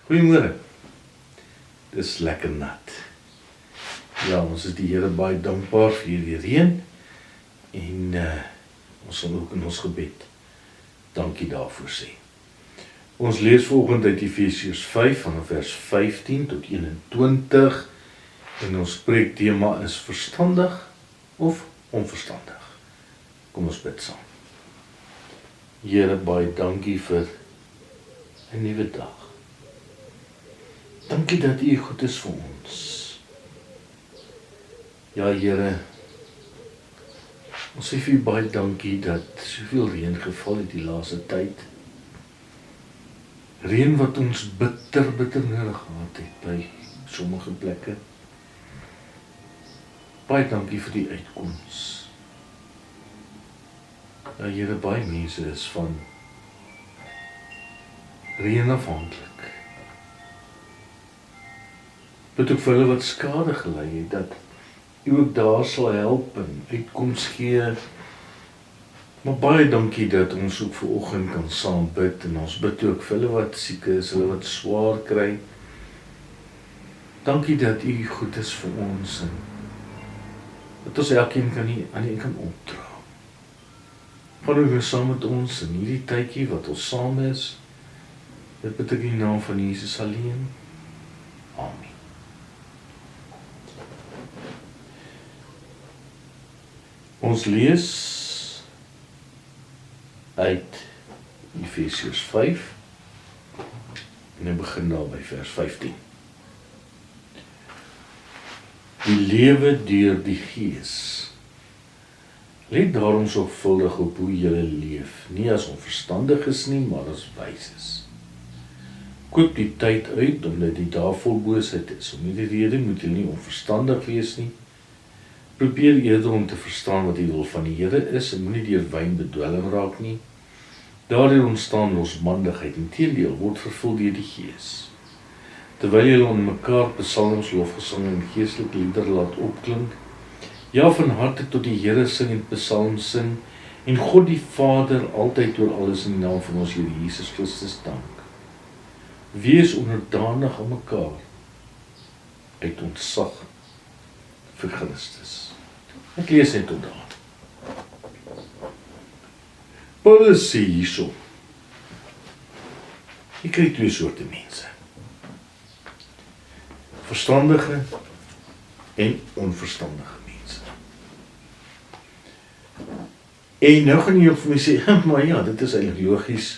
Goeiemôre. Dis lekker nat. Ja, ons is die Here baie dankbaar vir hierdie reën en ons sal ook in ons gebed dankie daarvoor sê. Ons lees vanoggend uit Efesiërs 5 vanaf vers 15 tot 21 en ons preektema is verstandig of onverstandig. Kom ons bid saam. Here, baie dankie vir 'n nuwe dag. Dankie dat U goed is vir ons. Ja, Here, ons sê vir U baie dankie dat soveel reën geval het die laaste tyd. Reën wat ons bitter nodig gehad het by sommige plekke. Baie dankie vir die uitkoms. Ja, Here, baie mense is van reën afhanklik. Bid ook vir hulle wat skade gelei het, dat U ook daar sal help en uitkoms gee. Maar baie dankie dat ons ook vanoggend kan saam bid en ons bid ook vir hulle wat siek is, hulle wat swaar kry. Dankie dat U goed is vir ons en dat ons elkeen aan U kan opdra. Gaan U weer saam met ons in hierdie tydjie wat ons saam is. Dit bid ek in die naam van Jesus alleen. Amen. Ons lees uit Efesiërs 5 en ons begin daar by vers 15. Die lewe deur die Gees. Let daarom sorgvuldig op hoe julle leef, nie as onverstandiges nie, maar as wyses. Koop die tyd uit, omdat die dae vol boosheid is. Om hierdie rede moet julle nie onverstandig wees nie. Probeer eerder om te verstaan wat die wil van die Here is en moenie deur wyn bedwelm raak nie. Daardeur ontstaan losbandigheid, inteendeel word vervul deur die Gees. Terwyl julle onder mekaar psalms, lofgesange en geestelike liedere laat opklink, ja, van harte tot die Here sing en psalms sing en God die Vader altyd oor alles in die naam van ons Here Jesus Christus dank. Wees onderdanig aan mekaar uit ontzag vir Christus. Ek lees net tot daar. Paulus sê hierso, jy kry twee soorte mense. Verstandige en onverstandige mense. En nou gaan jy op vir my sê, maar ja, dit is eintlik logies.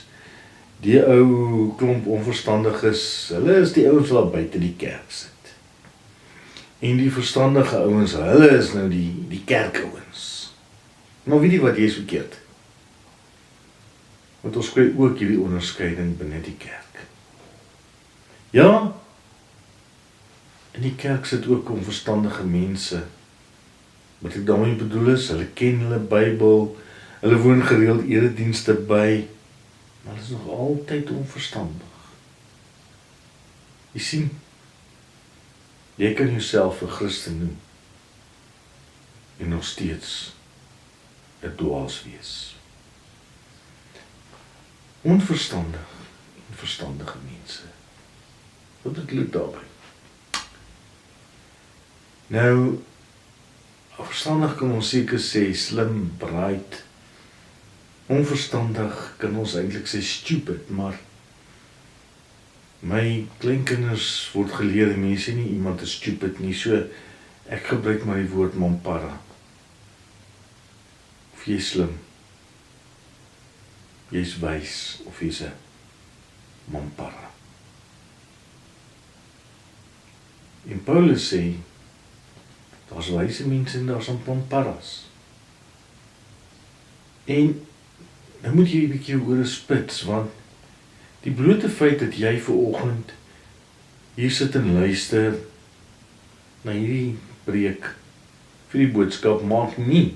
Die ou klomp onverstandiges, hulle is die ouens wat buite die kerk sit. En die verstandige ouens, hulle is nou die kerkouens. Maar weet jy wat, jy is verkeerd. Want ons kry ook hierdie onderskeiding binne die kerk. Ja, in die kerk sit ook onverstandige mense. Wat ek daarmee bedoel is, hulle ken hulle Bybel, hulle woon gereeld eredienste by, maar hulle is nog altyd onverstandig. Jy sien, jy kan jouself 'n Christen noem en nog steeds 'n dwaas wees. Onverstandig en verstandige mense. Wat bedoel daarby? Nou, verstandig kan ons seker sê slim, bright. Onverstandig kan ons eintlik sê stupid, maar my kleinkinders word geleer, mense nie iemand is stupid nie, so ek gebruik maar die woord mampara. Of jy is slim, jy is wys, of jy is 'n mampara. En Paulus sê, daar's wyse mense en daar's mamparas. En nou moet jy 'n bietjie ore spits, want die blote feit dat jy vanoggend hier sit en luister na hierdie preek vir die boodskap maak nie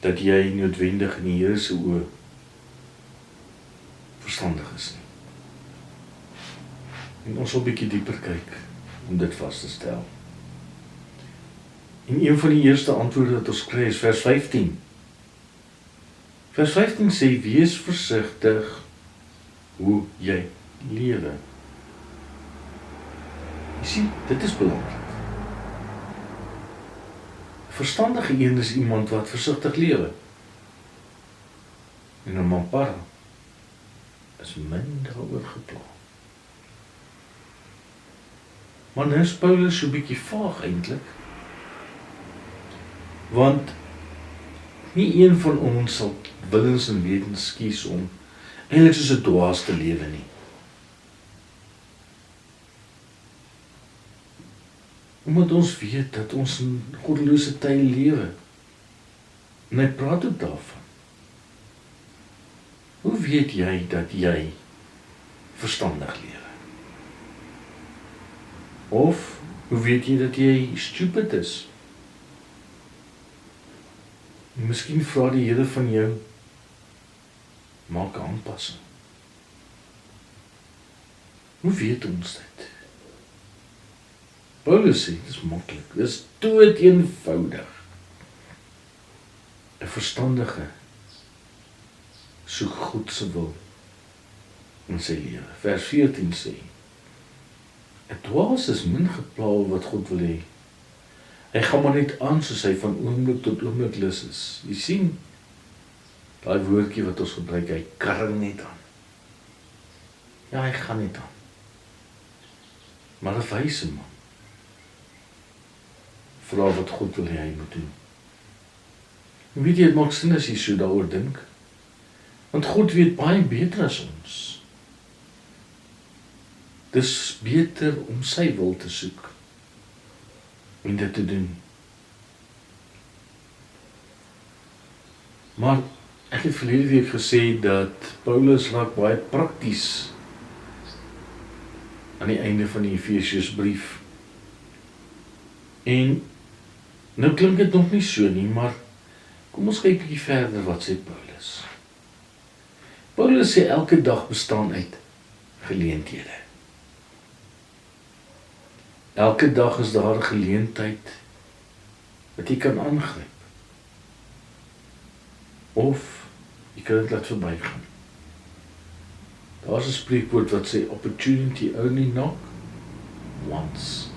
dat jy noodwendig in die Here se oë verstandig is nie. En ons sal 'n bietjie dieper kyk om dit vas te stel. En een van die eerste antwoorde wat ons kry is vers 15. Vers 15 sê, wees versigtig hoe jy lewe. Jy sien, dit is belangrik. 'n Verstandige een is iemand wat versigtig lewe. En 'n mampara is min daaroor gepla. Maar nou is Paulus so 'n bietjie vaag eintlik. Want nie een van ons sal willens en wetens kies om eintlik soos 'n dwaas te lewe nie. Omdat ons weet dat ons in goddelose tye lewe. En hy praat ook daarvan. Hoe weet jy dat jy verstandig lewe? Of, hoe weet jy dat jy stupid is? Miskien vra die Here van jou, maak 'n aanpassing. Hoe weet ons dit? Paulus sê, dit is maklik, dit is dood eenvoudig. 'n Verstandige soek God se wil in sy lewe. Vers 14 sê, 'n dwaas is min gepla oor wat God wil hê. Hy gaan maar net aan soos hy van oomblik tot oomblik lus is. Jy sien, daai woordjie wat ons gebruik, hy karring net aan. Ja, hy gaan net aan. Maar 'n wyse man vra wat God wil hê hy moet doen. En weet jy, het maak sin as jy so daaroor dink. Want God weet baie beter as ons. Dis beter om sy wil te soek en dit te doen. Maar ek het verlede week gesê dat Paulus raak baie prakties aan die einde van die Efesiërsbrief. En nou klink dit nog nie so nie, maar kom ons kyk 'n bietjie verder wat sê Paulus. Paulus sê elke dag bestaan uit geleenthede. Elke dag is daar 'n geleentheid wat jy kan aangryp. Of jy kan dit laat verbygaan. Daar's 'n spreekwoord wat sê opportunity only knock once.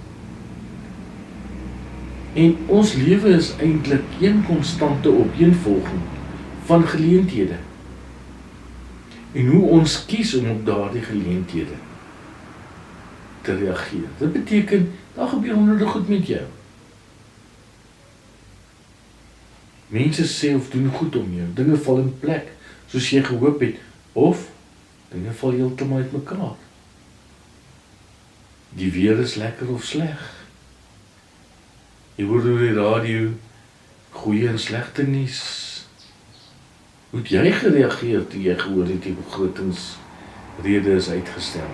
En ons lewe is eintlik een konstante opeenvolging van geleenthede. En hoe ons kies om op daardie geleenthede te reageer. Dit beteken, daar gebeur honderde goed met jou. Mense sê of doen goed om jou, dinge val in plek, soos jy gehoop het, of dinge val heeltemal uit mekaar. Die weer is lekker of sleg. Jy hoor oor die radio, goeie en slegte nuus. Hoe het jy gereageer toe jy gehoor het die begrotingsrede is uitgestel?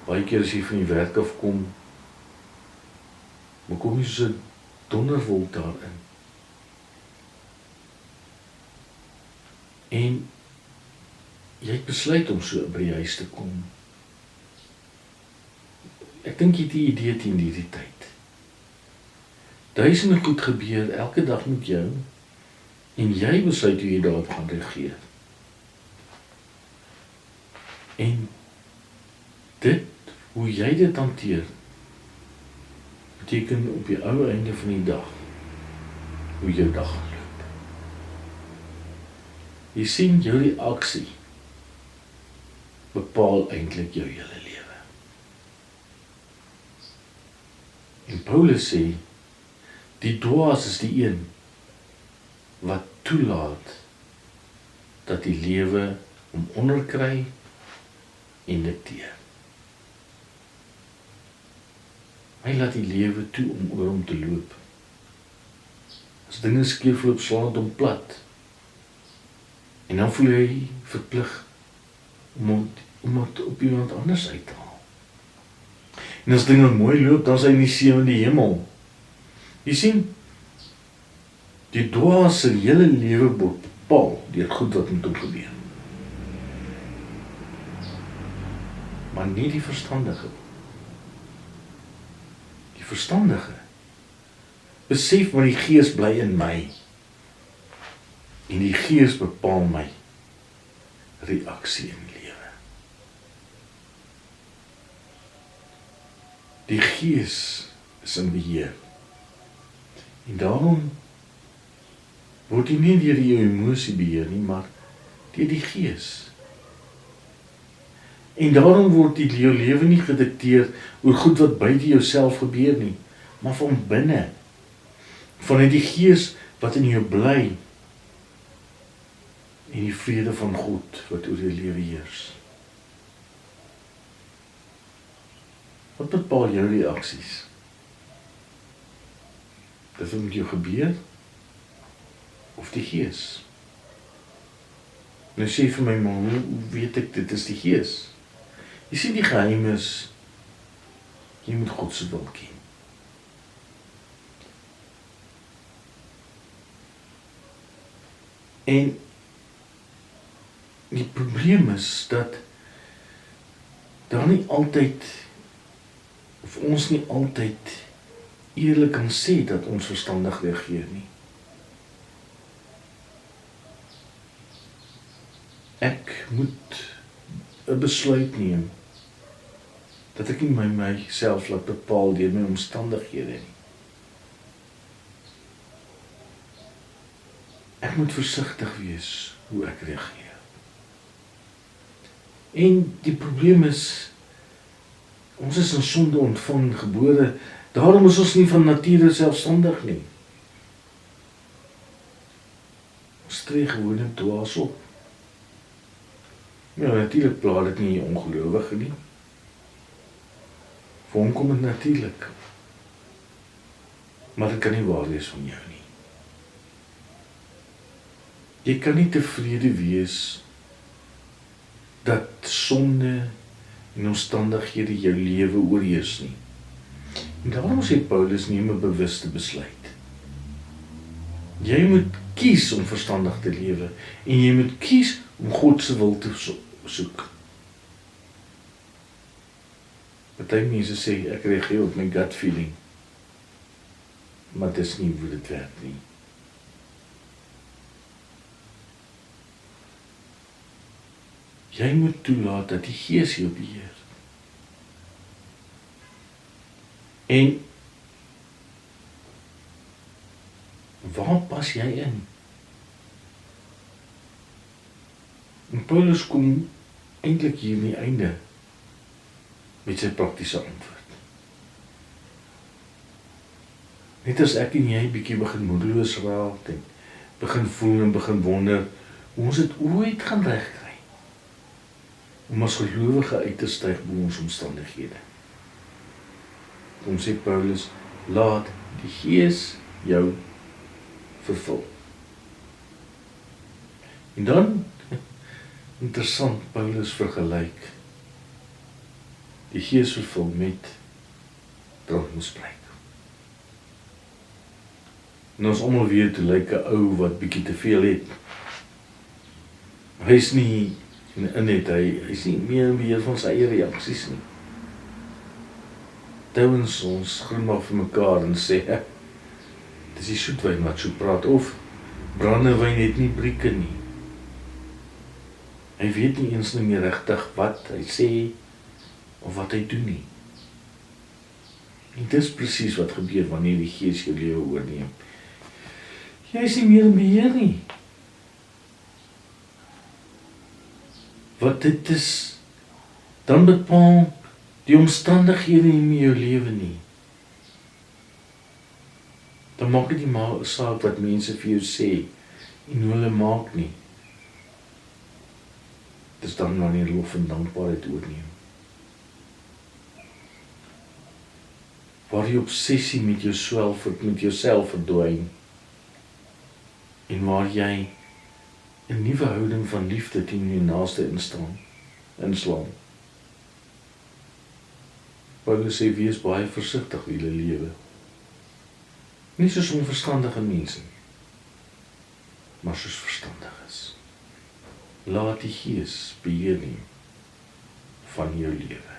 Baie keer as jy van die werk afkom, maar kom jy soos 'n donderwolk daarin. En jy het besluit om so by die huis te kom. Ek dink jy het die idee teen hierdie tyd. Duisende goed gebeur elke dag met jou, en jy besluit hoe jy daarop gaan reageer. En dit, hoe jy dit hanteer, beteken op die ou einde van die dag, hoe jou dag loop. Jy sien, jou reaksie bepaal eintlik jou hele lewe. En Paulus sê, die dwaas is die een wat toelaat dat die lewe hom onderkry en dikteer. Hy laat die lewe toe om oor hom te loop. As dinge skeefloop, slaan dit hom plat. En dan voel hy verplig om het op iemand anders uit te haal. En as dinge mooi loop, dan is hy in die 7de hemel. Jy sien, die dwaas se hele lewe bepaal deur goed wat met hom gebeur. Maar nie die verstandige. Die verstandige besef maar die Gees bly in my. En die Gees bepaal my. reaksie in lewe. Die Gees is in beheer. En daarom word jy nie deur jou emosie beheer nie, maar deur die Gees. En daarom word jou lewe nie gedikteer oor goed wat buite jouself gebeur nie, maar van binne, vanuit die Gees wat in jou bly, en die vrede van God wat oor jou lewe heers. Wat bepaal jou reaksies? Dit wat met jou gebeur, of die Gees? Nou sê vir my, maar hoe weet ek dit is die Gees? Jy sien die geheim is, jy moet God se wil ken. En die probleem is dat daar nie altyd, of ons nie altyd eerlik kan sê dat ons verstandig reageer nie. Ek moet 'n besluit neem dat ek nie myself laat bepaal deur my omstandighede nie. Ek moet versigtig wees hoe ek reageer. En die probleem is, ons is in sonde ontvang gebore, daarom is ons nie van nature selfstandig nie. Ons tree gewoonlik dwaas op. Ja, natuurlik pla dit nie ongelowige nie. Vir hom kom dit natuurlik. Maar dit kan nie waar wees van jou nie. Jy kan nie tevrede wees dat sonde en omstandighede jou lewe oorheers nie. En daarom sê Paulus, neem 'n bewuste besluit. Jy moet kies om verstandig te lewe en jy moet kies om God se wil te soek. Party mense sê ek reageer op my gut feeling, maar dit is nie hoe dit werk nie. Jy moet toelaat dat die Gees jou beheer. En waar pas jy in? En Paulus kom eintlik hier aan die einde met sy praktiese antwoord. Net as ek en jy bietjie begin moedeloos raak en begin voel en begin wonder hoe ons dit ooit gaan regkry om as gelowige uit te styg bo ons omstandighede. Kom sê Paulus, laat die Gees jou vervul. En dan, interessant, Paulus vergelyk die Gees vervul met drankmisbruik. En ons almal weet hoe lyk 'n ou wat bietjie te veel het. Hy is nie hy is nie meer in beheer van sy eie reaksies nie. Tevens ons glimlag vir mekaar en sê, dit is die soetwyn wat so praat, of brandewyn het nie brieke nie. Hy weet nie eens nie meer regtig wat hy sê, of wat hy doen nie. En dis presies wat gebeur wanneer die Gees jou lewe oorneem. Jy is nie meer in beheer nie. Wat dit is, dan bepaal die omstandighede in jou lewe nie. Dan maak dit nie saak wat mense vir jou sê, en hoe hulle maak nie. Dis dan wanneer lof en dankbaarheid oorneem. Waar die obsessie met jouself verdwyn, en waar jy 'n nuwe houding van liefde teen jou naaste inslaan. Paulus sê, wees baie versigtig hoe jy lewe. Nie soos onverstandige mense, maar soos verstandiges. Laat die Gees beheer neem van jou lewe.